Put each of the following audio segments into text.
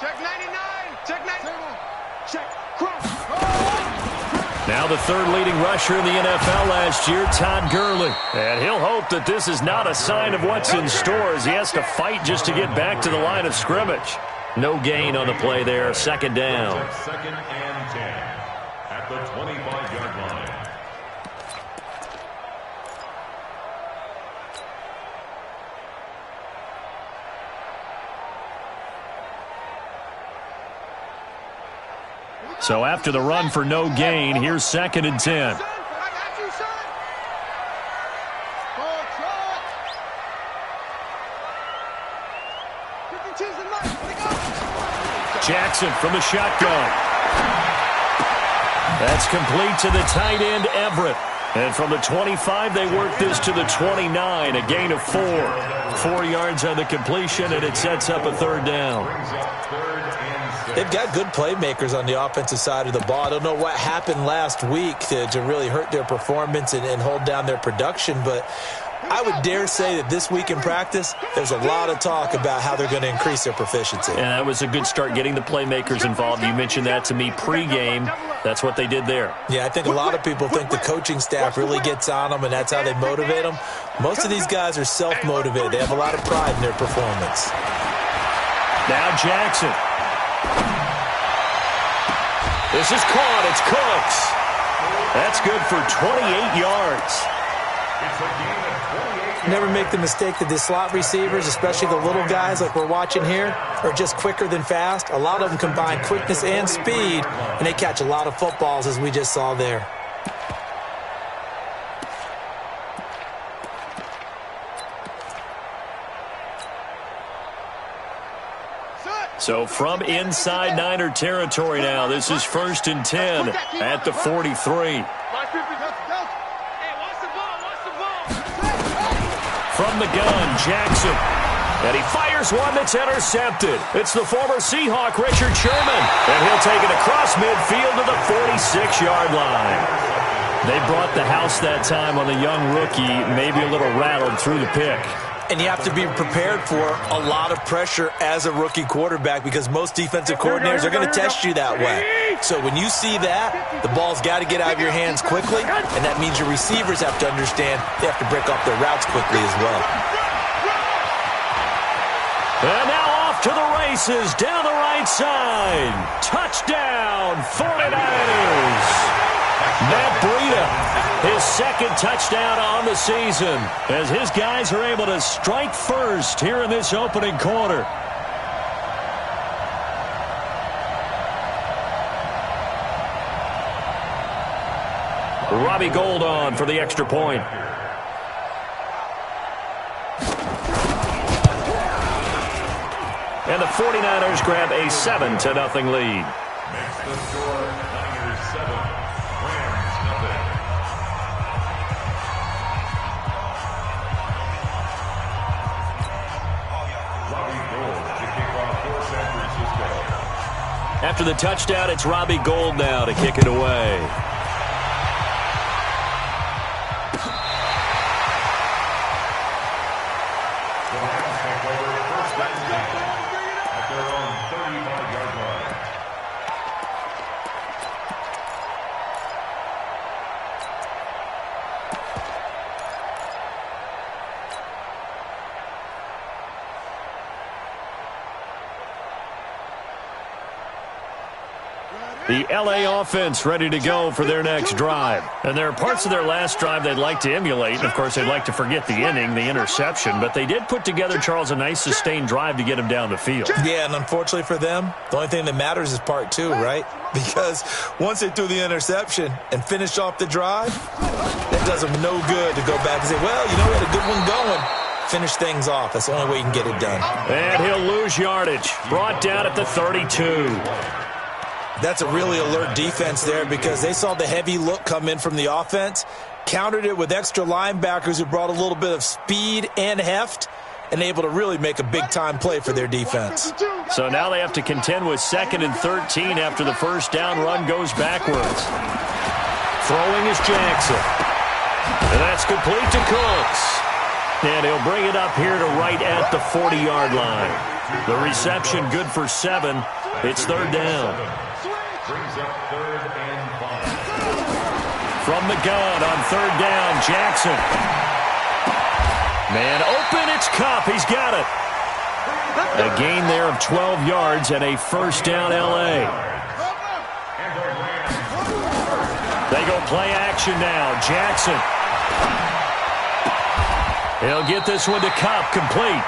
Check 99. Check 99. Check. Cross. Now the third leading rusher in the NFL last year, Todd Gurley. And he'll hope that this is not a sign of what's in store as he has to fight just to get back to the line of scrimmage. No gain on the play there, second down. Second and 10 at the 25-yard line. So after the run for no gain, here's second and 10. Jackson from the shotgun. That's complete to the tight end, Everett. And from the 25, they work this to the 29, a gain of 4. 4 yards on the completion, and it sets up a third down. They've got good playmakers on the offensive side of the ball. I don't know what happened last week to really hurt their performance and hold down their production, but I would dare say that this week in practice, there's a lot of talk about how they're going to increase their proficiency. And that was a good start getting the playmakers involved. You mentioned that to me pregame. That's what they did there. Yeah, I think a lot of people think the coaching staff really gets on them, and that's how they motivate them. Most of these guys are self-motivated. They have a lot of pride in their performance. Now Jackson. This is caught. It's Cooks. That's good for 28 yards. Never make the mistake that the slot receivers, especially the little guys like we're watching here, are just quicker than fast. A lot of them combine quickness and speed, and they catch a lot of footballs, as we just saw there. So from inside Niner territory now, this is first and 10 at the 43. From the gun, Jackson. And he fires one that's intercepted. It's the former Seahawk, Richard Sherman. And he'll take it across midfield to the 46-yard line. They brought the house that time on the young rookie, maybe a little rattled through the pick. And you have to be prepared for a lot of pressure as a rookie quarterback because most defensive coordinators are going to test you that way. So when you see that, the ball's got to get out of your hands quickly, and that means your receivers have to understand they have to break up their routes quickly as well. And now off to the races down the right side. Touchdown, 49ers. Matt Breida, his second touchdown on the season, as his guys are able to strike first here in this opening quarter. Robbie Gould on for the extra point. And the 49ers grab a 7-0 lead. Makes the score Niners 7, Rams 0. Robbie Gould to kick off for San Francisco. After the touchdown, it's Robbie Gould now to kick it away. The Rams take over first and 10 at their own 35-yard line. The LA offense ready to go for their next drive. And there are parts of their last drive they'd like to emulate. And, of course, they'd like to forget the inning, the interception. But they did put together, Charles, a nice sustained drive to get him down the field. Yeah, and unfortunately for them, the only thing that matters is part 2, right? Because once they threw the interception and finished off the drive, that does them no good to go back and say, well, you know, we had a good one going. Finish things off. That's the only way you can get it done. And he'll lose yardage. Brought down at the 32. That's a really alert defense there because they saw the heavy look come in from the offense, countered it with extra linebackers who brought a little bit of speed and heft, and able to really make a big-time play for their defense. So now they have to contend with 2nd and 13 after the first down run goes backwards. Throwing is Jackson. And that's complete to Cooks. And he'll bring it up here to right at the 40-yard line. The reception good for 7. It's 3rd down. Brings up 3rd and 5. From the gun on 3rd down, Jackson. Man open, it's Kupp. He's got it. A gain there of 12 yards and a 1st down L.A. They go play action now. Jackson. He'll get this one to Kupp, complete.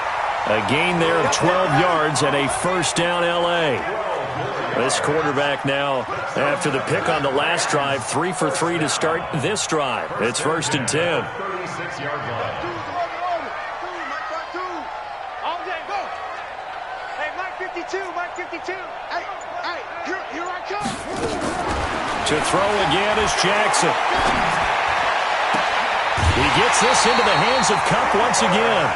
A gain there of 12 yards and a 1st down L.A. This quarterback now, after the pick on the last drive, 3 for 3 to start this drive. It's 1st and 10. 36-yard line. All day, go. Hey, Mike 52, Mike 52. Hey, here I come. To throw again is Jackson. He gets this into the hands of Kupp once again.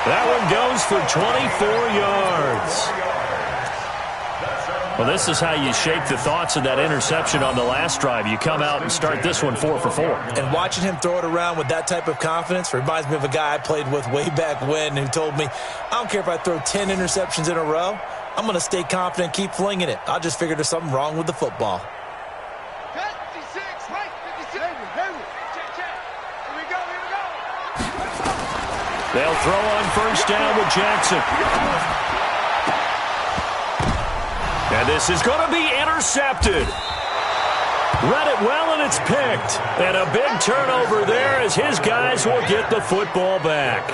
That one goes for 24 yards. Well, this is how you shake the thoughts of that interception on the last drive. You come out and start this one 4 for 4. And watching him throw it around with that type of confidence reminds me of a guy I played with way back when who told me, I don't care if I throw 10 interceptions in a row. I'm going to stay confident, keep flinging it. I just figured there's something wrong with the football. 56, Mike 56. Check. Here we go. They'll throw on 1st down with Jackson. And this is going to be intercepted. Read it well, and it's picked. And a big turnover there as his guys will get the football back.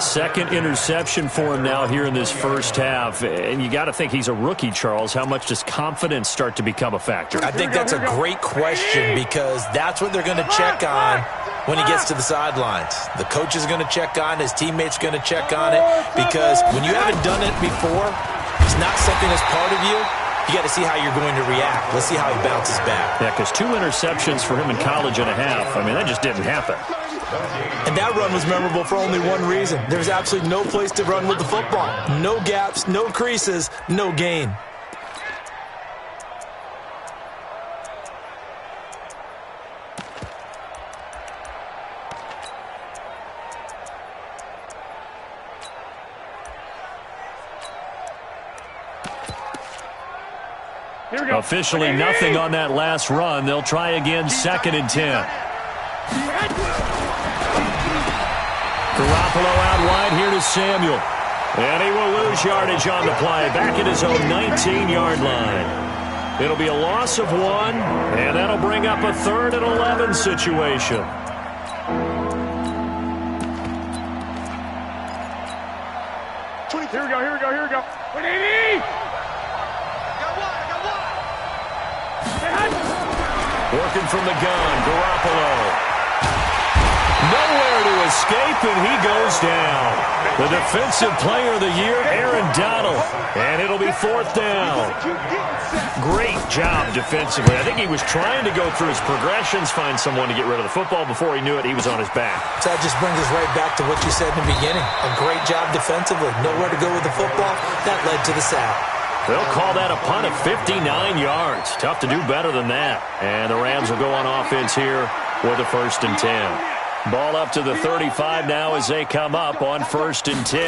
2nd interception for him now here in this first half. And you got to think he's a rookie, Charles. How much does confidence start to become a factor? I think that's a great question because that's what they're going to check on when he gets to the sidelines. The coach is going to check on, his teammates going to check on it, because when you haven't done it before, it's not something that's part of you. You got to see how you're going to react. Let's see how he bounces back. Yeah, because 2 interceptions for him in college and a half. I mean, that just didn't happen. And that run was memorable for only one reason. There's absolutely no place to run with the football. No gaps, no creases, no gain. Officially nothing on that last run. They'll try again 2nd and 10. Garoppolo out wide here to Samuel. And he will lose yardage on the play. Back at his own 19-yard line. It'll be a loss of 1, and that'll bring up a 3rd and 11 situation. Here we go. Working from the gun, Garoppolo. Nowhere to escape, and he goes down. The defensive player of the year, Aaron Donald. And it'll be 4th down. Great job defensively. I think he was trying to go through his progressions, find someone to get rid of the football. Before he knew it, he was on his back. So that just brings us right back to what you said in the beginning. A great job defensively. Nowhere to go with the football. That led to the sack. They'll call that a punt of 59 yards. Tough to do better than that. And the Rams will go on offense here with a 1st and 10. Ball up to the 35 now as they come up on 1st and 10.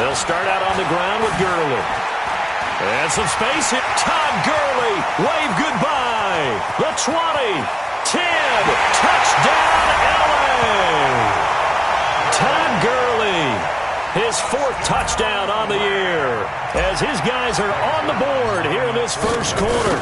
They'll start out on the ground with Gurley. And some space hit. Todd Gurley. Wave goodbye. The 20. 10. Touchdown, L.A. Todd Gurley. His 4th touchdown on the year as his guys are on the board here in this first quarter.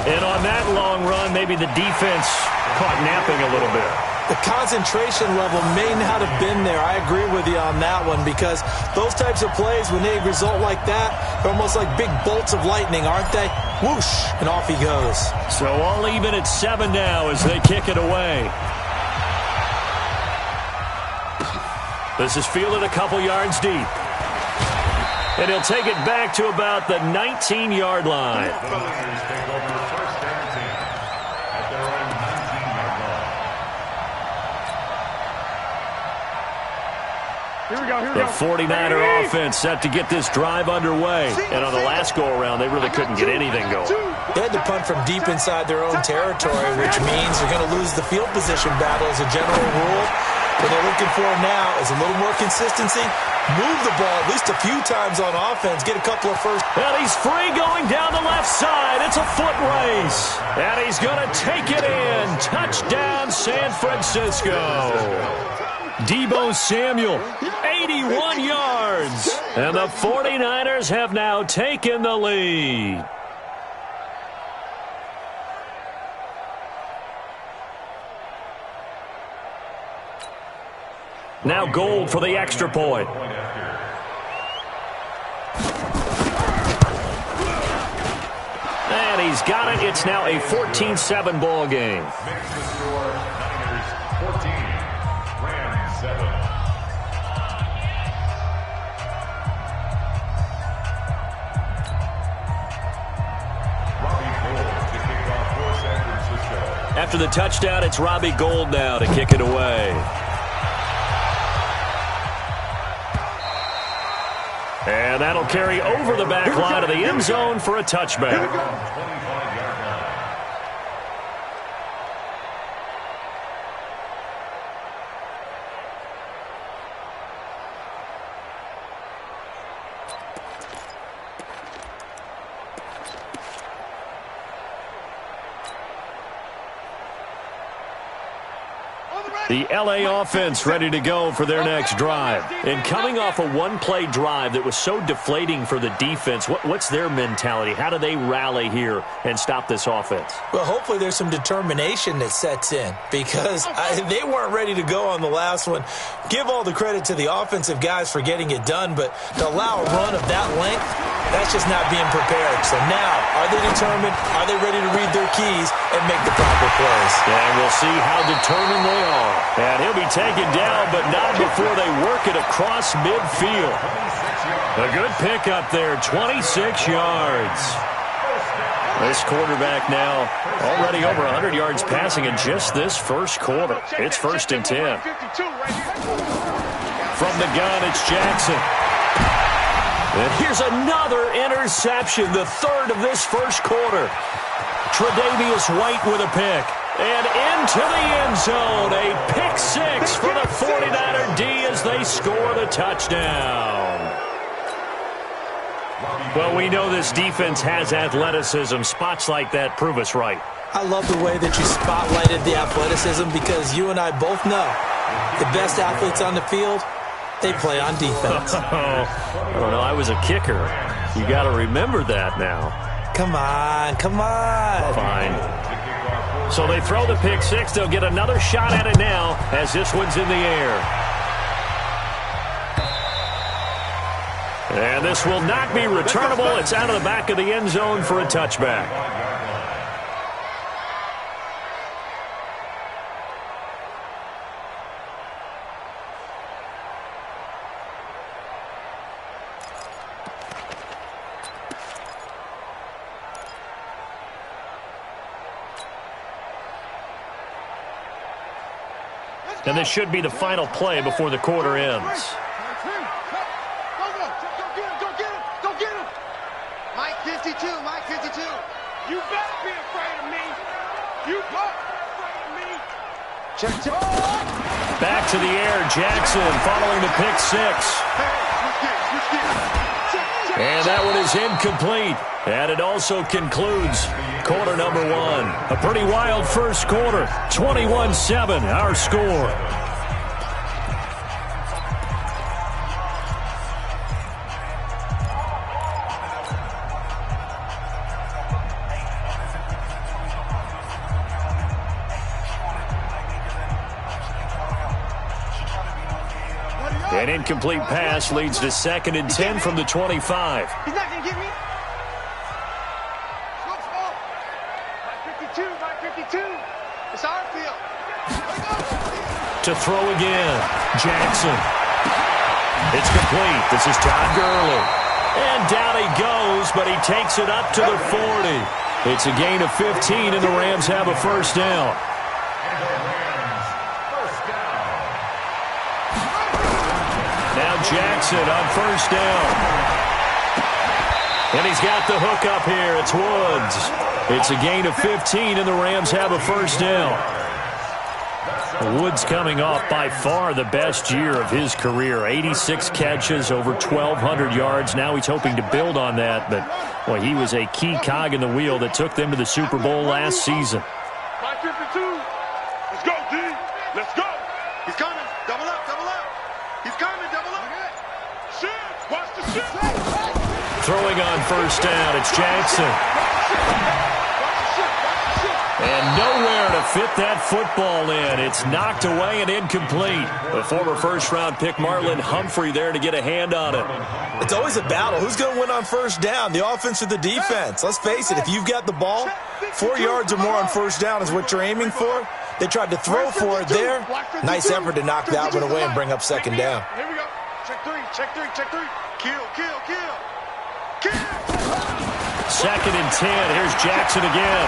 And on that long run, maybe the defense caught napping a little bit. The concentration level may not have been there. I agree with you on that one because those types of plays, when they result like that, they're almost like big bolts of lightning, aren't they? Whoosh, and off he goes. So all even at 7 now as they kick it away. This is fielded a couple yards deep. And he'll take it back to about the 19-yard line. The Buccaneers take over 1st and 10 at their own 19-yard line. The 49er offense set to get this drive underway. And on the last go-around, they really couldn't get anything going. They had to punt from deep inside their own territory, which means they're going to lose the field position battle as a general rule. What they're looking for now is a little more consistency. Move the ball at least a few times on offense. Get a couple of first. And he's free going down the left side. It's a foot race. And he's going to take it in. Touchdown, San Francisco. Deebo Samuel, 81 yards. And the 49ers have now taken the lead. Now Gold for the extra point. And he's got it. It's now a 14-7 ball game. Makes the score Niners 14, Rams 7. Robbie Gould to kick off for San Francisco. After the touchdown, it's Robbie Gould now to kick it away. And that'll carry over the back line of the end zone for a touchback. The LA offense ready to go for their next drive. And coming off a one-play drive that was so deflating for the defense, what's their mentality? How do they rally here and stop this offense? Well, hopefully there's some determination that sets in because they weren't ready to go on the last one. Give all the credit to the offensive guys for getting it done, but to allow a run of that length, that's just not being prepared. So now, are they determined? Are they ready to read their keys and make the proper plays? And we'll see how determined they are. And he'll be taken down, but not before they work it across midfield. A good pick up there, 26 yards. This quarterback now already over 100 yards passing in just this first quarter. It's 1st and 10. From the gun, it's Jackson. And here's another interception, the third of this first quarter. Tre'Davious White with a pick. And into the end zone, a pick six for the 49er D as they score the touchdown. Well, we know this defense has athleticism. Spots like that prove us right. I love the way that you spotlighted the athleticism because you and I both know the best athletes on the field, they play on defense. I don't know. I was a kicker. You got to remember that now. Come on, come on. Fine. So they throw the pick six. They'll get another shot at it now as this one's in the air. And this will not be returnable. It's out of the back of the end zone for a touchback. And this should be the final play before the quarter ends. Go get him. Mike 52, Mike 52. You better be afraid of me. You better be afraid of me. Check. Back to the air, Jackson following the pick six. And that one is incomplete. And it also concludes quarter number one. A pretty wild first quarter. 21-7, our score. An incomplete pass leads to 2nd and 10 from the 25. He's not going to get me. Mike 52. It's our field. To throw again. Jackson. It's complete. This is Todd Gurley. And down he goes, but he takes it up to the 40. It's a gain of 15, and the Rams have a first down. Jackson on first down. And he's got the hook up here. It's Woods. It's a gain of 15, and the Rams have a first down. Woods coming off by far the best year of his career. 86 catches, over 1,200 yards. Now he's hoping to build on that, but well, he was a key cog in the wheel that took them to the Super Bowl last season. 52. Let's go, D. Let's go. He's coming. Double up, double up. He's coming, double up. Shit. Watch the shit. Throwing on first down, it's Jackson. And nowhere to fit that football in. It's knocked away and incomplete. The former first-round pick Marlon Humphrey there to get a hand on it. It's always a battle. Who's going to win on first down, the offense or the defense? Let's face it, if you've got the ball, 4 yards or more on first down is what you're aiming for. They tried to throw for it there. Nice effort to knock that one away and bring up second down. Here we go. Check three, check three, check three. Kill, kill, kill. Kill. Second and 10. Here's Jackson again.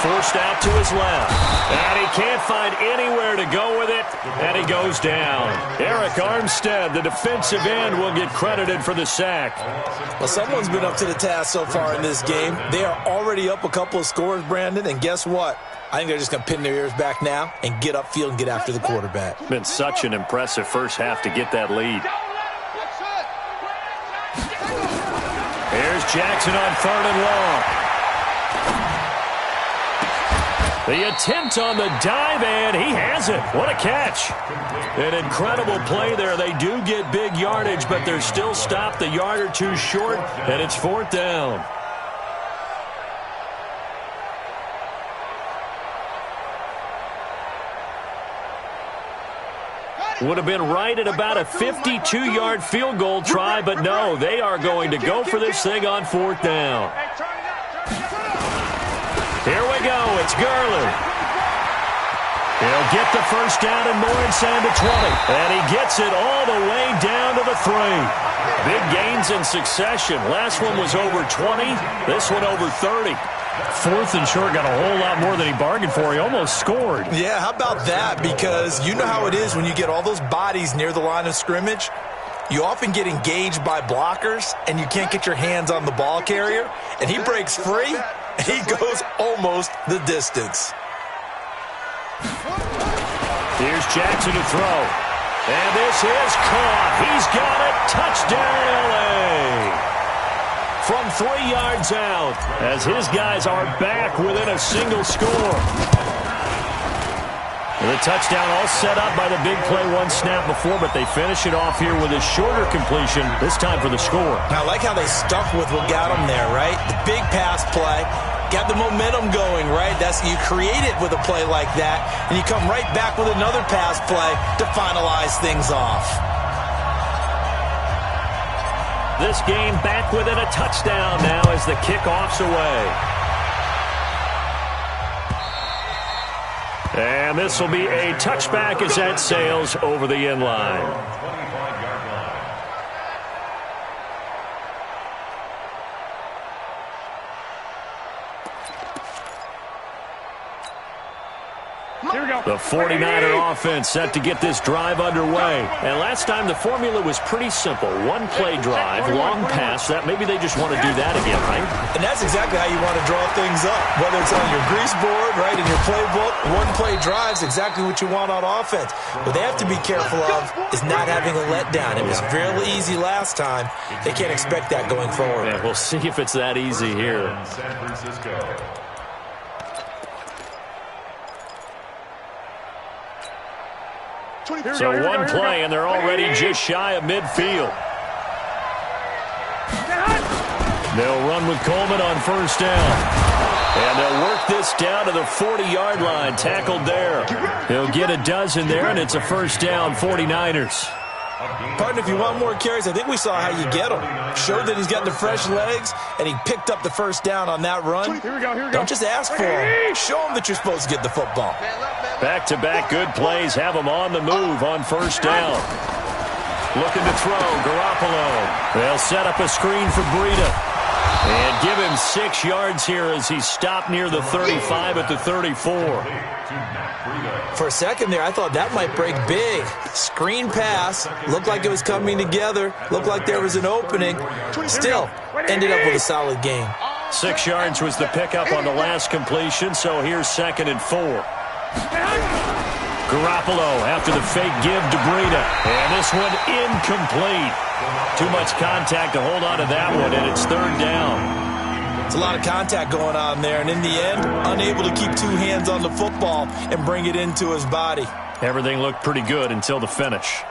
Forced out to his left. And he can't find anywhere to go with it. And he goes down. Eric Armstead, the defensive end, will get credited for the sack. Well, someone's been up to the task so far in this game. They are already up a couple of scores, Brandon. And guess what? I think they're just going to pin their ears back now and get upfield and get after the quarterback. Been such an impressive first half to get that lead. Here's Jackson on third and long. The attempt on the dive, and he has it. What a catch. An incredible play there. They do get big yardage, but they're still stopped a yard or two short, and it's fourth down. Would have been right at about a 52-yard field goal try, but no, they are going to go for this thing on fourth down. Here we go. It's Gurley. He'll get the first down and more inside the 20. And he gets it all the way down to the 3. Big gains in succession. Last one was over 20. This one over 30. Fourth and short, got a whole lot more than he bargained for. He almost scored. Yeah, how about that? Because you know how it is when you get all those bodies near the line of scrimmage. You often get engaged by blockers, and you can't get your hands on the ball carrier. And he breaks free, and he goes almost the distance. Here's Jackson to throw. And this is caught. He's got it. Touchdown, L.A. From 3 yards out, as his guys are back within a single score. And the touchdown all set up by the big play one snap before, but they finish it off here with a shorter completion, this time for the score. I like how they stuck with what got them there, right? The big pass play, got the momentum going, right? That's, you create it with a play like that, and you come right back with another pass play to finalize things off. This game back within a touchdown now as the kickoff's away. And this will be a touchback as that sails over the end line. The 49er offense set to get this drive underway. And last time the formula was pretty simple. One play drive, long pass. That maybe they just want to do that again, right? And that's exactly how you want to draw things up. Whether it's on your grease board, right, in your playbook, one play drive is exactly what you want on offense. What they have to be careful of is not having a letdown. It was fairly easy last time. They can't expect that going forward. Yeah, we'll see if it's that easy here. San Francisco. So one play, and they're already just shy of midfield. They'll run with Coleman on first down. And they'll work this down to the 40-yard line, tackled there. He'll get a dozen there, and it's a first down, 49ers. Partner, if you want more carries, I think we saw how you get him. Showed that he's got the fresh legs, and he picked up the first down on that run. Here we go. Don't just ask for him. Show him that you're supposed to get the football. Back-to-back good plays have him on the move on first down. Looking to throw, Garoppolo. They'll set up a screen for Breida. And give him 6 yards here as he stopped near the 35 at the 34. For a second there, I thought that might break big. Screen pass. Looked like it was coming together. Looked like there was an opening. Still, ended up with a solid gain. 6 yards was the pickup on the last completion, so here's 2nd and 4. Garoppolo after the fake give to Breida. And this one incomplete. Too much contact to hold on to that one, and it's 3rd down. It's a lot of contact going on there, and in the end, unable to keep 2 hands on the football and bring it into his body. Everything looked pretty good until the finish.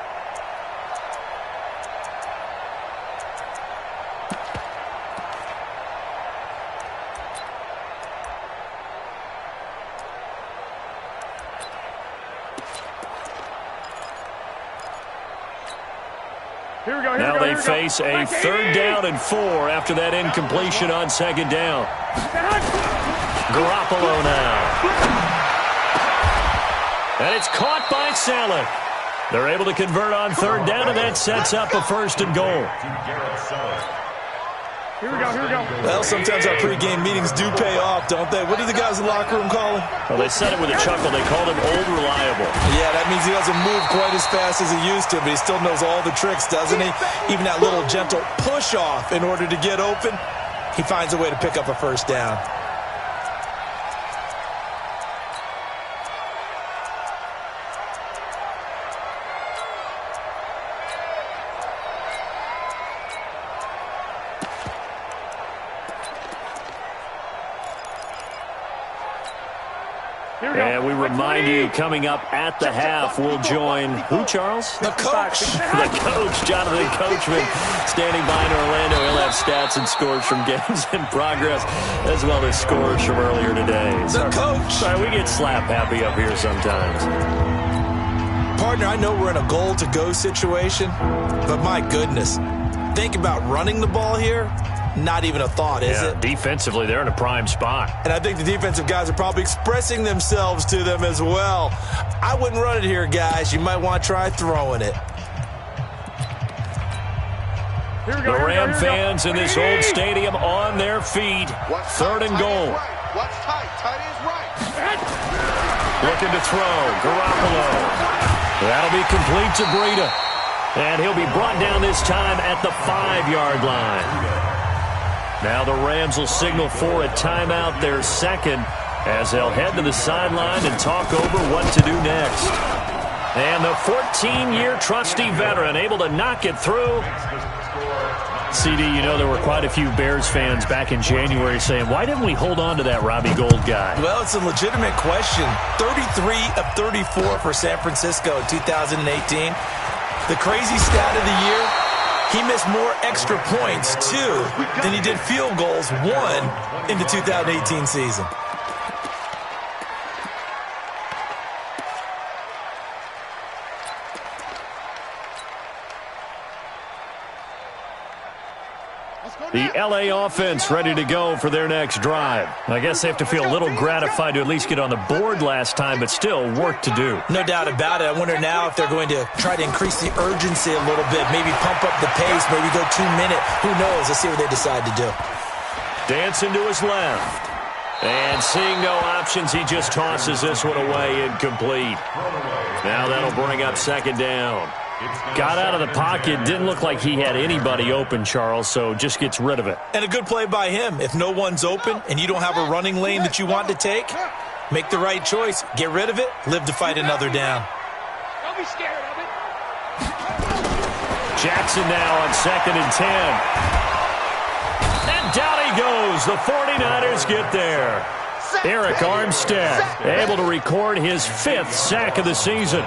Now they face a 3rd down and 4 after that incompletion on 2nd down. Garoppolo now. And it's caught by Saleh. They're able to convert on 3rd down, and that sets up a 1st and goal. Here we go. Well, sometimes our pregame meetings do pay off, don't they? What do the guys in the locker room call him? Well, they said it with a chuckle. They called him Old Reliable. Yeah, that means he doesn't move quite as fast as he used to, but he still knows all the tricks, doesn't he? Even that little gentle push-off in order to get open, he finds a way to pick up a 1st down. And we remind you, coming up at the half, we'll join who, Charles? The coach. The coach, Jonathan Coachman, standing by in Orlando. He'll have stats and scores from games in progress, as well as scores from earlier today. The coach. Sorry, we get slap happy up here sometimes. Partner, I know we're in a goal-to-go situation, but my goodness, think about running the ball here. Not even a thought, is it? Defensively, they're in a prime spot. And I think the defensive guys are probably expressing themselves to them as well. I wouldn't run it here, guys. You might want to try throwing it. The Ram fans in this old stadium on their feet. 3rd and goal. What's tight? Tight is right. Looking to throw. Garoppolo. That'll be complete to Breida. And he'll be brought down this time at the 5-yard line. Now the Rams will signal for a timeout, their 2nd, as they'll head to the sideline and talk over what to do next. And the 14-year trusty veteran able to knock it through. CD, you know there were quite a few Bears fans back in January saying, why didn't we hold on to that Robbie Gould guy? Well, it's a legitimate question. 33 of 34 for San Francisco in 2018. The crazy stat of the year, he missed more extra points, 2, than he did field goals, 1, in the 2018 season. The L.A. offense ready to go for their next drive. I guess they have to feel a little gratified to at least get on the board last time, but still work to do. No doubt about it. I wonder now if they're going to try to increase the urgency a little bit, maybe pump up the pace, maybe go 2-minute. Who knows? Let's see what they decide to do. Dancing to his left. And seeing no options, he just tosses this one away incomplete. Now that'll bring up 2nd down. Got out of the pocket. Didn't look like he had anybody open, Charles, so just gets rid of it. And a good play by him. If no one's open and you don't have a running lane that you want to take, make the right choice. Get rid of it. Live to fight another down. Don't be scared of it. Jackson now on 2nd and 10. And down he goes. The 49ers get there. Eric Armstead able to record his 5th sack of the season.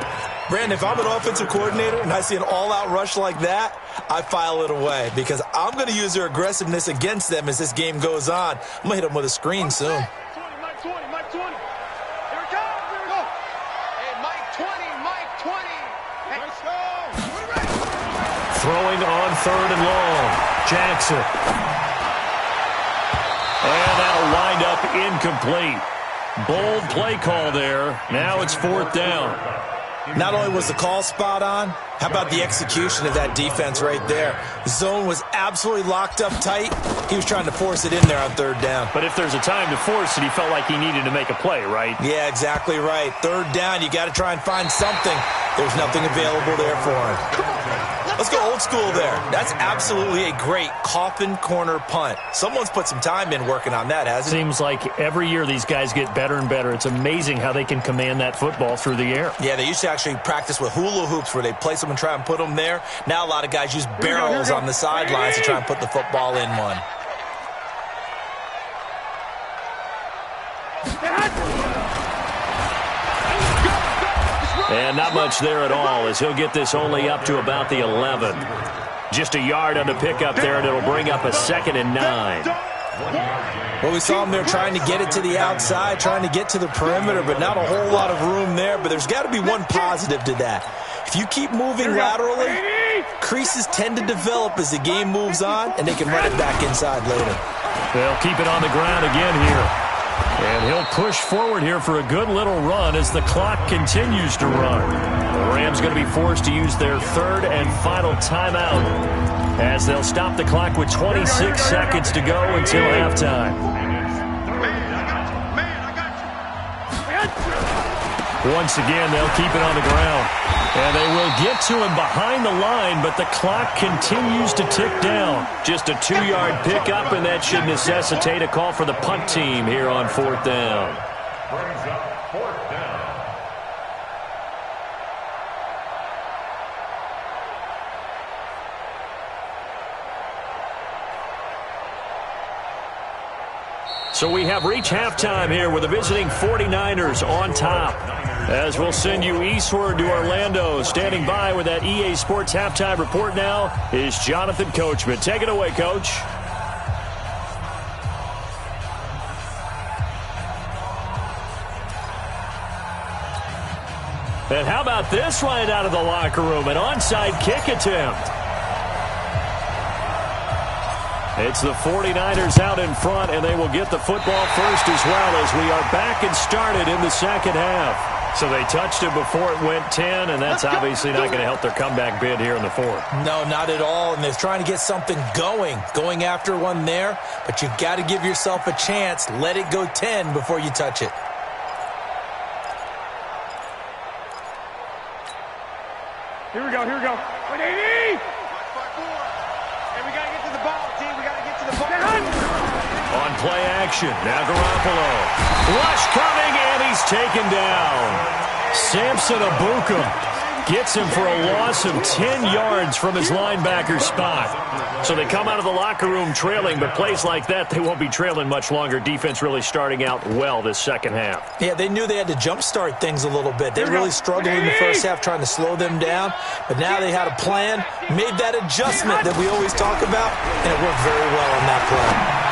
Brandon, if I'm an offensive coordinator and I see an all-out rush like that, I file it away because I'm going to use their aggressiveness against them as this game goes on. I'm going to hit them with a screen soon. Mike 20. Here it goes. Hey, Mike 20. Hey. Let's go. Throwing on 3rd and long. Jackson. And that'll wind up incomplete. Bold play call there. Now it's 4th down. Not only was the call spot on, how about the execution of that defense right there? The zone was absolutely locked up tight. He was trying to force it in there on third down. But if there's a time to force it, he felt like he needed to make a play, right? Yeah, exactly right. Third down, you got to try and find something. There's nothing available there for him. Let's go old school there. That's absolutely a great coffin corner punt. Someone's put some time in working on that, hasn't it? Seems like every year these guys get better and better. It's amazing how they can command that football through the air. Yeah, they used to actually practice with hula hoops where they place them and try and put them there. Now a lot of guys use barrels on the sidelines to try and put the football in one. And not much there at all as he'll get this only up to about the 11. Just a yard on the pickup there, and it'll bring up a 2nd and 9. Well, we saw him there trying to get it to the outside, trying to get to the perimeter, but not a whole lot of room there. But there's got to be one positive to that. If you keep moving laterally, creases tend to develop as the game moves on, and they can run it back inside later. They'll keep it on the ground again here. And he'll push forward here for a good little run as the clock continues to run. The Rams going to be forced to use their 3rd and final timeout as they'll stop the clock with 26 seconds to go until halftime. Once again, they'll keep it on the ground. And they will get to him behind the line, but the clock continues to tick down. Just a 2-yard pickup, and that should necessitate a call for the punt team here on 4th down. Brings up 4th down. So we have reached halftime here with the visiting 49ers on top. As we'll send you eastward to Orlando. Standing by with that EA Sports halftime report now is Jonathan Coachman. Take it away, Coach. And how about this right out of the locker room? An onside kick attempt. It's the 49ers out in front, and they will get the football first as well as we are back and started in the second half. So they touched it before it went 10, and that's obviously not going to help their comeback bid here in the 4th. No, not at all, and they're trying to get something going after one there, but you've got to give yourself a chance. Let it go 10 before you touch it. Here we go. 180! And we got to get to the ball, team. We got to get to the ball. On play action, now Garoppolo. Rush coming, and he's taken down. Samson Abuka gets him for a loss of 10 yards from his linebacker spot. So they come out of the locker room trailing, but plays like that, they won't be trailing much longer. Defense really starting out well this second half. Yeah, they knew they had to jumpstart things a little bit. They really struggled in the first half trying to slow them down, but now they had a plan, made that adjustment that we always talk about, and it worked very well on that play.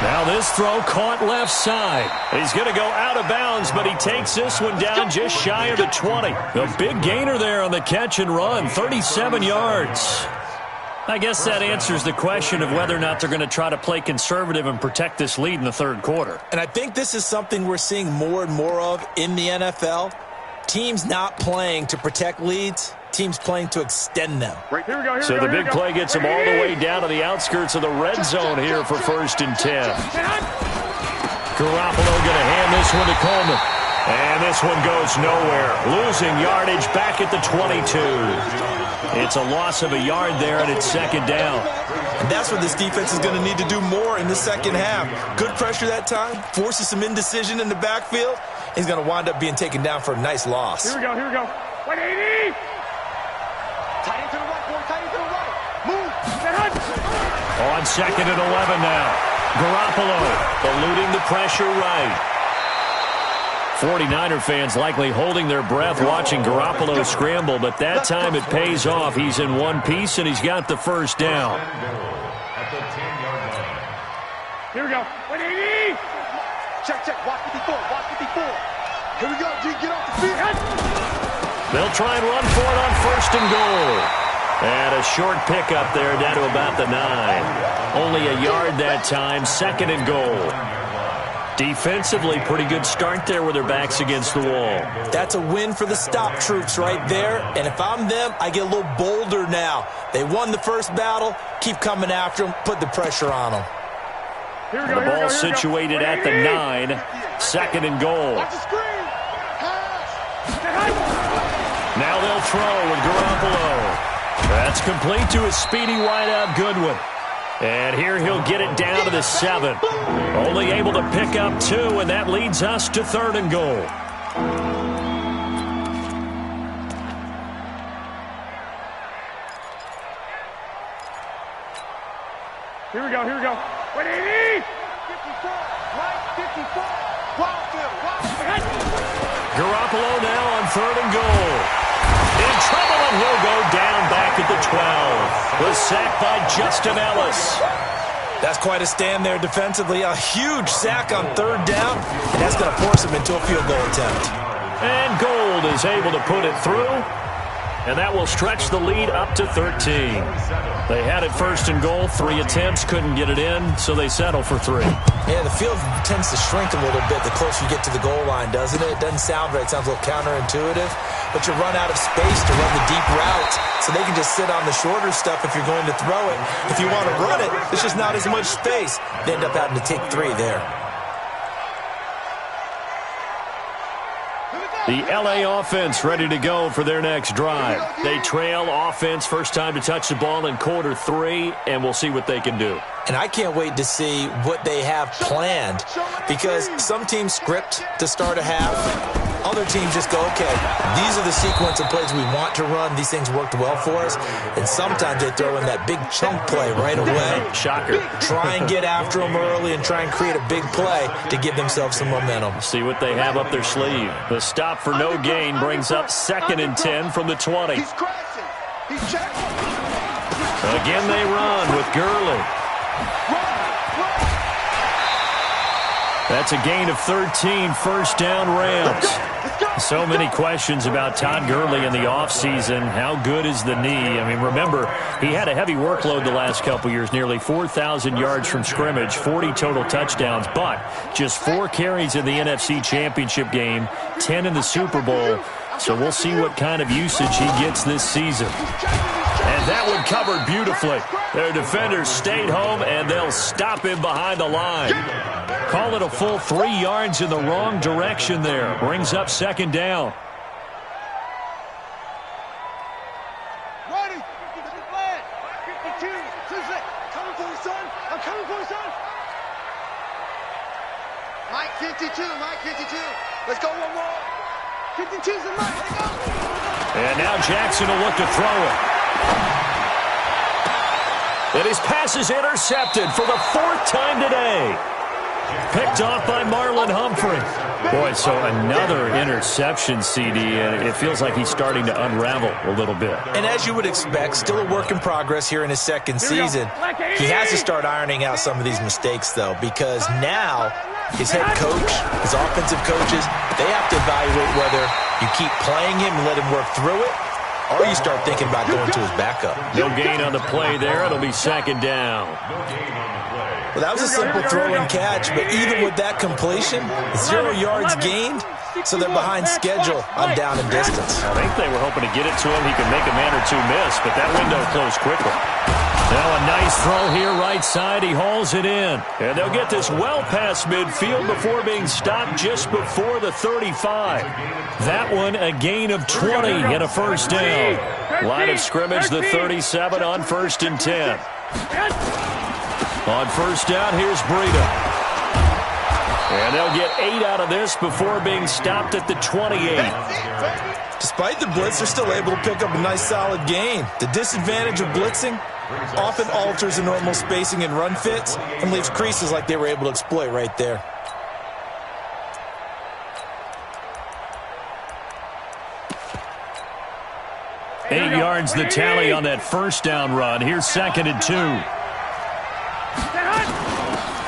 Now this throw caught left side. He's going to go out of bounds, but he takes this one down just shy of the 20. A big gainer there on the catch and run, 37 yards. I guess that answers the question of whether or not they're going to try to play conservative and protect this lead in the 3rd quarter. And I think this is something we're seeing more and more of in the NFL. Teams not playing to protect leads, teams playing to extend them. So the big play gets them all the way down to the outskirts of the red zone here for 1st and 10. Garoppolo going to hand this one to Coleman. And this one goes nowhere. Losing yardage back at the 22. It's a loss of a yard there, and it's 2nd down. And that's what this defense is going to need to do more in the second half. Good pressure that time, forces some indecision in the backfield. He's going to wind up being taken down for a nice loss. Here we go. 180! Tight into the right, boy. Tight into the right. Move. On 2nd and 11 now. Garoppolo eluding the pressure right. 49er fans likely holding their breath watching Garoppolo scramble, but that time it pays off. He's in one piece, and he's got the 1st down. At the 10-yard line. Here we go. 180! Check. Watch 54. Here we go, G. Get off the field. They'll try and run for it on 1st and goal. And a short pickup there down to about the 9. Only a yard that time, 2nd and goal. Defensively, pretty good start there with their backs against the wall. That's a win for the stop troops right there. And if I'm them, I get a little bolder now. They won the first battle. Keep coming after them. Put the pressure on them. The ball situated at the 9. 2nd and goal. Now they'll throw with Garoppolo. That's complete to a speedy wideout Goodwin. And here he'll get it down to the 7. Only able to pick up 2, and that leads us to 3rd and goal. Here we go. 180! 54, right, 54. Garoppolo now on 3rd and goal. In trouble, and he'll go down back at the 12. Was sacked by Justin Ellis. That's quite a stand there defensively. A huge sack on 3rd down, and that's going to force him into a field goal attempt. And Gould is able to put it through, and that will stretch the lead up to 13. They had it 1st and goal, 3 attempts, couldn't get it in, so they settle for 3. Yeah, the field tends to shrink a little bit the closer you get to the goal line, doesn't it? It doesn't sound right. It sounds a little counterintuitive, but you run out of space to run the deep routes, so they can just sit on the shorter stuff if you're going to throw it. If you want to run it, there's just not as much space. They end up having to take 3 there. The LA offense ready to go for their next drive. They trail offense, first time to touch the ball in quarter 3, and we'll see what they can do. And I can't wait to see what they have planned, because some teams script to start a half. Other teams just go, okay, these are the sequence of plays we want to run. These things worked well for us. And sometimes they throw in that big chunk play right away. Shocker. Try and get after them early and try and create a big play to give themselves some momentum. See what they have up their sleeve. The stop for no gain brings up 2nd and 10 from the 20. He's crashing. He's checking. Again they run with Gurley. That's a gain of 13, 1st down Rams. So many questions about Todd Gurley in the offseason. How good is the knee? I mean, remember, he had a heavy workload the last couple years, nearly 4,000 yards from scrimmage, 40 total touchdowns, but just 4 carries in the NFC Championship game, 10 in the Super Bowl. So we'll see what kind of usage he gets this season. And that one covered beautifully. Their defenders stayed home, and they'll stop him behind the line. Call it a full 3 yards in the wrong direction there. Brings up 2nd down. Ready. 52. Coming for you, son. I'm coming for you, son. Mike 52. Let's go one more. 52's the Mike. Let's go. And now Jackson will look to throw it. And his pass is intercepted for the 4th time today. Picked off by Marlon Humphrey. Boy, so another interception, CD, and it feels like he's starting to unravel a little bit. And as you would expect, still a work in progress here in his 2nd season. He has to start ironing out some of these mistakes, though, because now his head coach, his offensive coaches, they have to evaluate whether you keep playing him and let him work through it, or you start thinking about going to his backup. No gain on the play there. It'll be 2nd down. Well, that was a simple throw and catch, but even with that completion, 0 yards gained, so they're behind schedule on down and distance. I think they were hoping to get it to him. He could make a man or 2 miss, but that window closed quickly. Now a nice throw here right side. He hauls it in. And they'll get this well past midfield before being stopped just before the 35. That one a gain of 20 and a 1st down. Line of scrimmage, the 37 on 1st and 10. On 1st down, here's Breida. And they'll get 8 out of this before being stopped at the 28. Despite the blitz, they're still able to pick up a nice solid gain. The disadvantage of blitzing often alters the normal spacing and run fits and leaves creases like they were able to exploit right there. Eight yards the tally on that 1st down run. Here's 2nd and 2.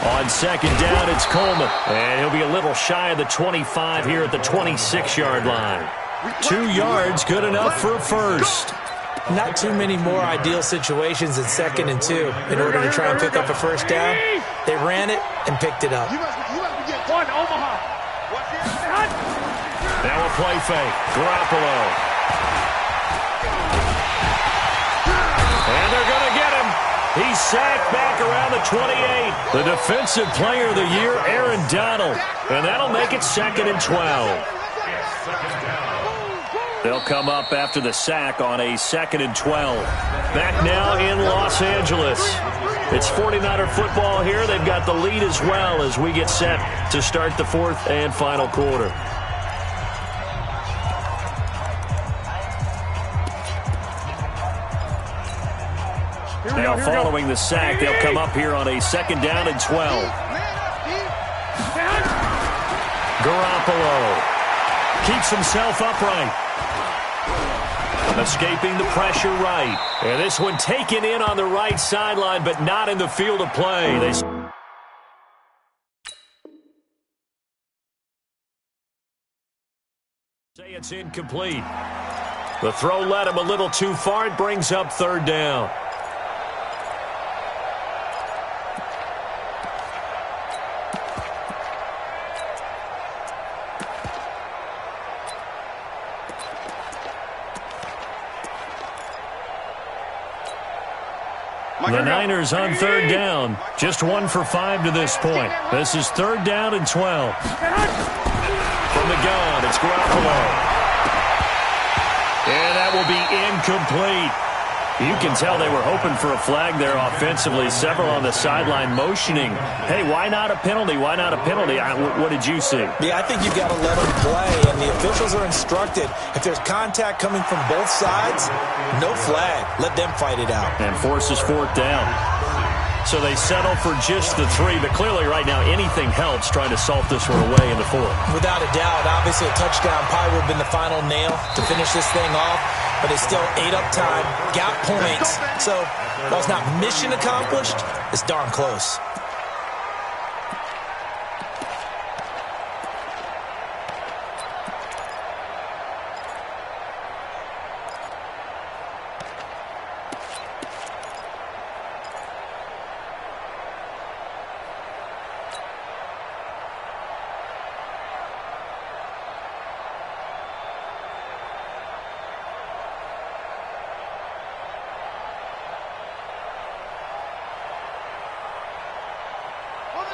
On 2nd down, it's Coleman. And he'll be a little shy of the 25 here at the 26-yard line. 2 yards, good enough for a 1st. Not too many more ideal situations in 2nd and 2 in order to try and pick up a 1st down. They ran it and picked it up. One, Omaha. What's it? Now a play fake. Garoppolo. And they're going to get him. He's sacked back around the 28. The Defensive Player of the Year, Aaron Donald. And that'll make it 2nd and 12. They'll come up after the sack on a 2nd and 12. Back now in Los Angeles. It's 49er football here. They've got the lead as well as we get set to start the 4th and final quarter. Now following the sack, they'll come up here on a 2nd down and 12. Garoppolo keeps himself upright. Escaping the pressure right. And this one taken in on the right sideline, but not in the field of play. They say it's incomplete. The throw led him a little too far. It brings up 3rd down. The Niners on 3rd down. Just 1 for 5 to this point. This is 3rd down and 12. From the gun, it's Garoppolo. And that will be incomplete. You can tell they were hoping for a flag there offensively. Several on the sideline motioning. Hey, why not a penalty? Why not a penalty? What did you see? Yeah, I think you've got to let them play, and the officials are instructed. If there's contact coming from both sides, no flag. Let them fight it out. And forces 4th down. So they settle for just the 3, but clearly right now anything helps trying to salt this one away in the 4th. Without a doubt, obviously a touchdown probably would have been the final nail to finish this thing off, but it's still 8 up time, got points. So while it's not mission accomplished, it's darn close.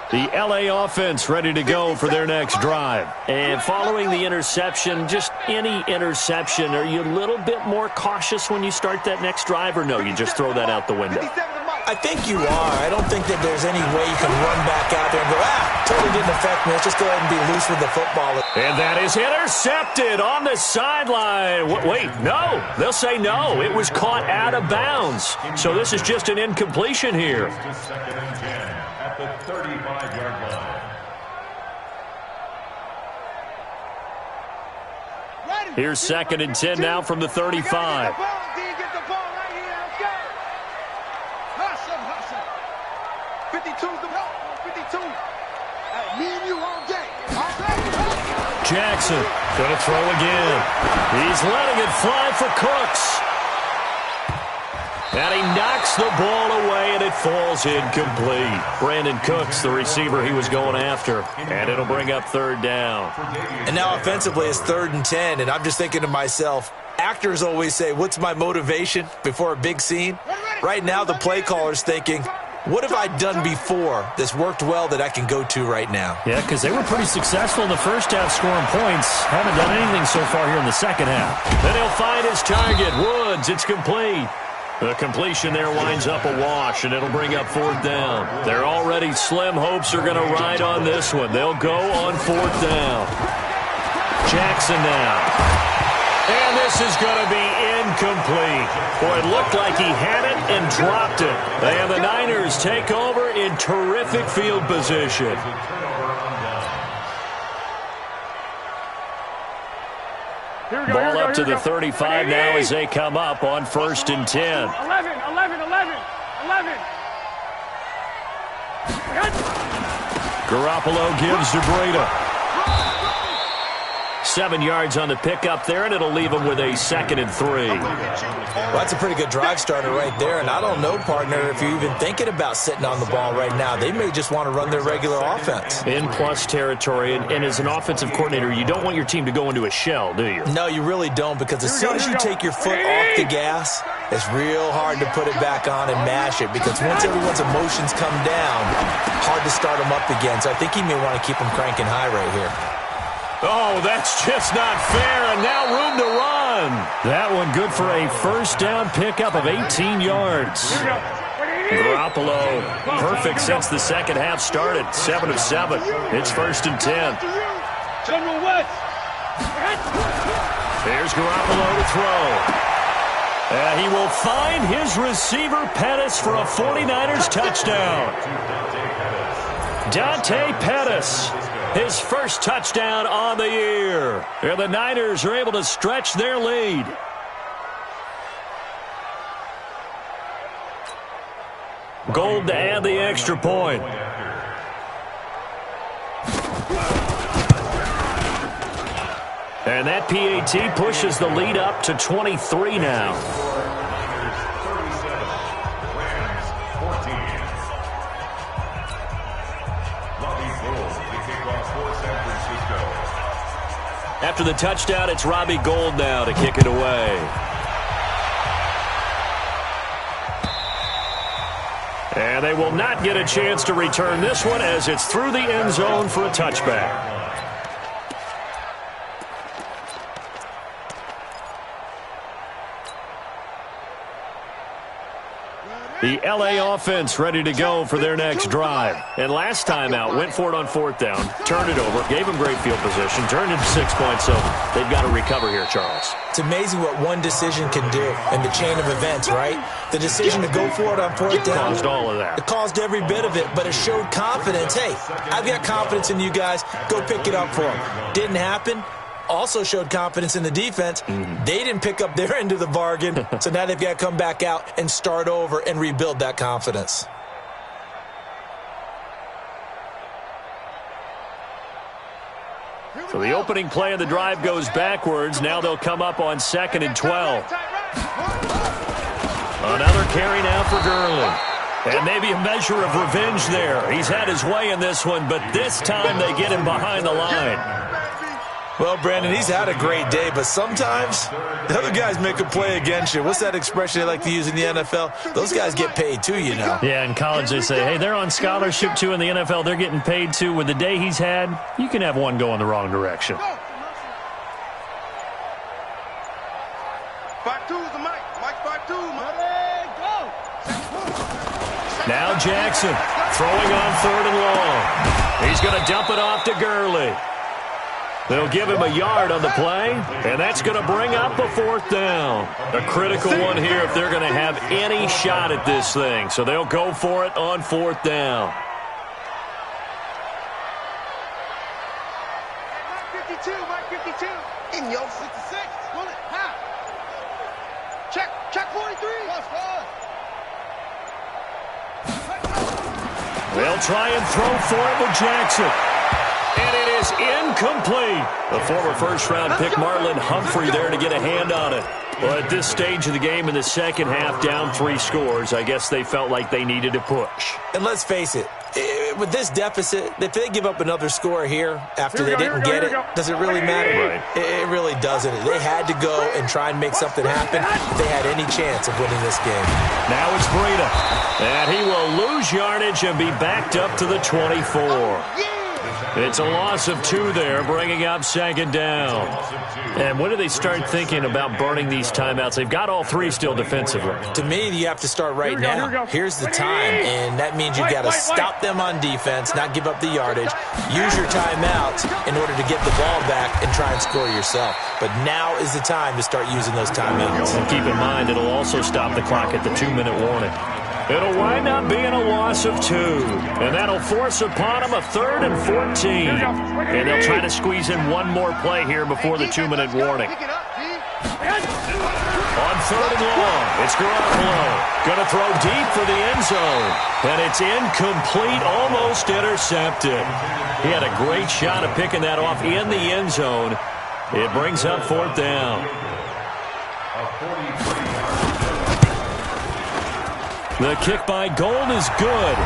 The LA offense ready to go for their next drive. And following the interception, just any interception, are you a little bit more cautious when you start that next drive, or no, you just throw that out the window? I think you are. I don't think that there's any way you can run back out there and go, totally didn't affect me. Let's just go ahead and be loose with the football. And that is intercepted on the sideline. Wait, no. They'll say no. It was caught out of bounds. So this is just an incompletion here. The 35-yard line. Here's 2nd and 10 now from the 35. Jackson going to throw again. He's letting it fly for Cooks. And he knocks the ball away, and it falls incomplete. Brandon Cooks, the receiver he was going after. And it'll bring up 3rd down. And now offensively it's 3rd and 10, and I'm just thinking to myself, actors always say, what's my motivation before a big scene? Right now the play caller's thinking, what have I done before that's worked well that I can go to right now? Yeah, because they were pretty successful in the first half scoring points. Haven't done anything so far here in the second half. Then he'll find his target. Woods, it's complete. The completion there winds up a wash, and it'll bring up 4th down. Their already slim hopes are going to ride on this one. They'll go on 4th down. Jackson now. And this is going to be incomplete. Boy, it looked like he had it and dropped it. And the Niners take over in terrific field position. Ball up to the 35 now as they come up on 1st and 10. 11. Garoppolo gives to Breida. 7 yards on the pickup there, and it'll leave them with a 2nd and 3. Well, that's a pretty good drive starter right there, and I don't know, partner, if you're even thinking about sitting on the ball right now. They may just want to run their regular offense. In plus territory, and as an offensive coordinator, you don't want your team to go into a shell, do you? No, you really don't, because as soon as you take your foot off the gas, it's real hard to put it back on and mash it, because once everyone's emotions come down, hard to start them up again. So I think he may want to keep them cranking high right here. Oh, that's just not fair, and now room to run. That one good for a first down pickup of 18 yards. Garoppolo, perfect since the second half started. 7 of 7. It's 1st and 10. There's Garoppolo to throw. He will find his receiver, Pettis, for a 49ers touchdown. Dante Pettis, his first touchdown on the year. And the Niners are able to stretch their lead. Gold to add the extra point. And that PAT pushes the lead up to 23 now. After the touchdown, it's Robbie Gould now to kick it away. And they will not get a chance to return this one as it's through the end zone for a touchback. The L.A. offense ready to go for their next drive. And last time out, went for it on 4th down, turned it over, gave them great field position, turned it 6 points, so they've got to recover here, Charles. It's amazing what one decision can do in the chain of events, right? The decision to go for it on 4th down. Caused all of that. It caused every bit of it, but it showed confidence. Hey, I've got confidence in you guys. Go pick it up for them. Didn't happen. Also showed confidence in the defense. They didn't pick up their end of the bargain, so now they've got to come back out and start over and rebuild that confidence. So the opening play of the drive goes backwards. Now they'll come up on 2nd and 12. Another carry now for Gurley. And maybe a measure of revenge there. He's had his way in this one, but this time they get him behind the line. Well, Brandon, he's had a great day, but sometimes the other guys make a play against you. What's that expression they like to use in the NFL? Those guys get paid too, you know. Yeah, in college they say, hey, they're on scholarship too. In the NFL, they're getting paid too. With the day he's had, you can have one go in the wrong direction. 5-2 is the mic. Mike 5-2. Go. Now Jackson throwing on 3rd and long. He's going to dump it off to Gurley. They'll give him a yard on the play, and that's going to bring up a 4th down. A critical one here if they're going to have any shot at this thing. So they'll go for it on 4th down. Mike 52. In your 66. Pull it. Half. Check 43. They'll try and throw for it with Jackson. And it is incomplete. The former first-round pick, Marlon Humphrey, there to get a hand on it. Well, at this stage of the game in the second half, down 3 scores, I guess they felt like they needed to push. And let's face it, with this deficit, if they give up another score here after they didn't get it, does it really matter? Right. It really doesn't. They had to go and try and make something happen if they had any chance of winning this game. Now it's Breida. And he will lose yardage and be backed up to the 24. It's a loss of 2 there, bringing up 2nd down. And when do they start thinking about burning these timeouts? They've got all 3 still defensively. To me, you have to start right now. Here's the time, and that means you've got to stop them on defense, not give up the yardage. Use your timeouts in order to get the ball back and try and score yourself. But now is the time to start using those timeouts. And keep in mind, it'll also stop the clock at the 2-minute warning. It'll wind up being a loss of 2. And that'll force upon them a 3rd and 14. And they'll try to squeeze in one more play here before the 2-minute warning. On 3rd and long, it's Garoppolo. Going to throw deep for the end zone. And it's incomplete, almost intercepted. He had a great shot of picking that off in the end zone. It brings up 4th down. The kick by Gold is good.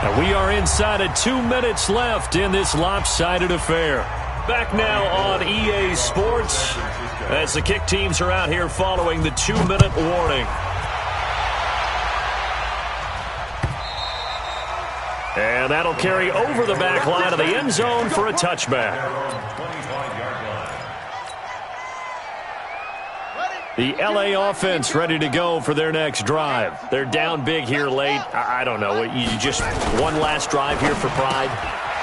And we are inside of 2 minutes left in this lopsided affair. Back now on EA Sports as the kick teams are out here following the 2-minute warning. And that'll carry over the back line of the end zone for a touchback. The LA offense ready to go for their next drive. They're down big here late. I don't know. You just one last drive here for pride?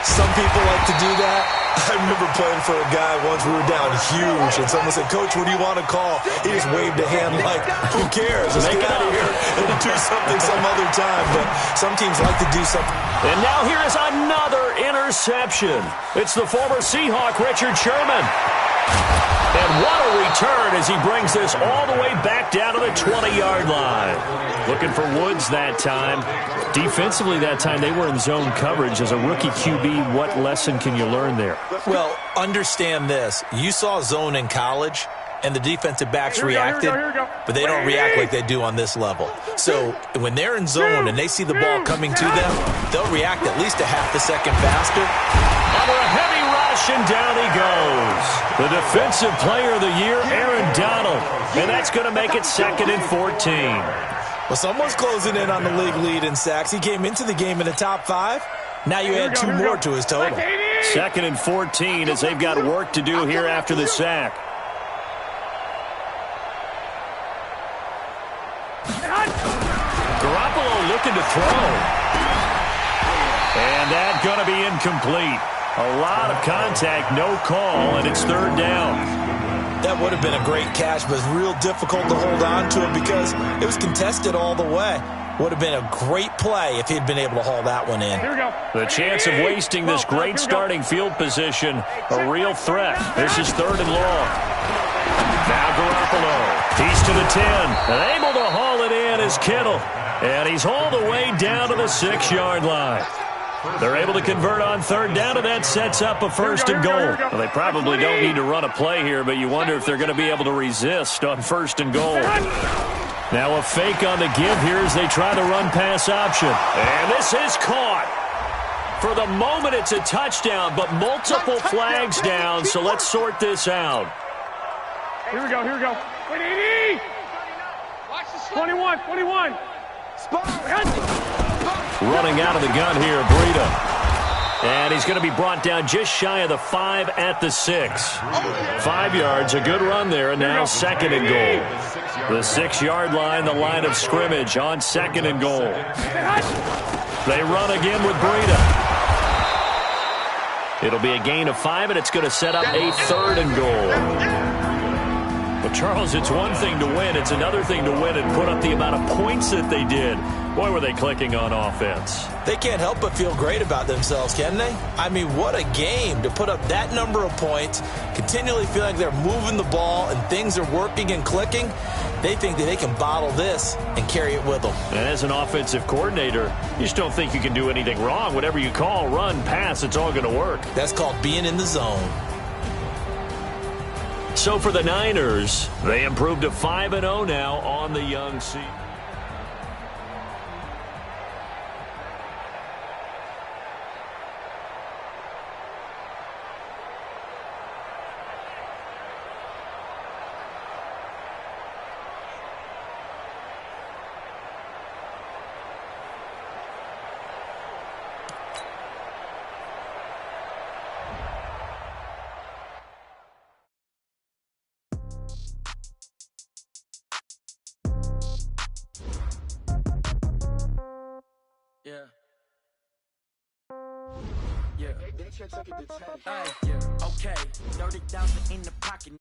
Some people like to do that. I remember playing for a guy once. We were down huge, and someone said, "Coach, what do you want to call?" He just waved a hand like, "Who cares? Let's get out of here and do something some other time." But some teams like to do something. And now here is another interception. It's the former Seahawk, Richard Sherman. And what a return as he brings this all the way back down to the 20-yard line. Looking for Woods that time. Defensively that time, they were in zone coverage. As a rookie QB, what lesson can you learn there? Well, understand this. You saw zone in college, and the defensive backs reacted, but they don't react like they do on this level. So when they're in zone and they see the ball coming to them, they'll react at least a half a second faster. Under a heavy rush, and down he goes. The Defensive Player of the Year, Aaron Donald. And that's going to make it 2nd and 14. Well, someone's closing in on the league lead in sacks. He came into the game in the top 5. Now you add 2 more to his total. 2nd and 14 as they've got work to do here after the sack. Garoppolo looking to throw. And that's going to be incomplete. A lot of contact, no call, and it's 3rd down. That would have been a great catch, but it's real difficult to hold on to it because it was contested all the way. Would have been a great play if he'd been able to haul that one in. Here we go. The chance of wasting this great starting field position, a real threat. This is 3rd and long. Now Garoppolo. He's to the 10. And able to haul it in is Kittle. And he's hauled the way down to the 6-yard line. They're able to convert on 3rd down, and that sets up a 1st and goal. Well, they probably don't need to run a play here, but you wonder if they're going to be able to resist on 1st and goal. Now a fake on the give here as they try the run-pass option. And this is caught. For the moment, it's a touchdown, but multiple flags down, so let's sort this out. Here we go, here we go. 21, 21. Running out of the gun here, Breida. And he's going to be brought down just shy of the 5 at the 6. 5 yards, a good run there, and now 2nd and goal. The 6-yard line, the line of scrimmage on 2nd and goal. They run again with Breida. It'll be a gain of 5, and it's going to set up a 3rd and goal. But, Charles, it's one thing to win. It's another thing to win and put up the amount of points that they did. Boy, were they clicking on offense. They can't help but feel great about themselves, can they? I mean, what a game to put up that number of points, continually feel like they're moving the ball and things are working and clicking. They think that they can bottle this and carry it with them. And as an offensive coordinator, you just don't think you can do anything wrong. Whatever you call, run, pass, it's all going to work. That's called being in the zone. So for the Niners, they improved to 5-0 now on the young season. Yeah. Okay. 30,000 in the pocket.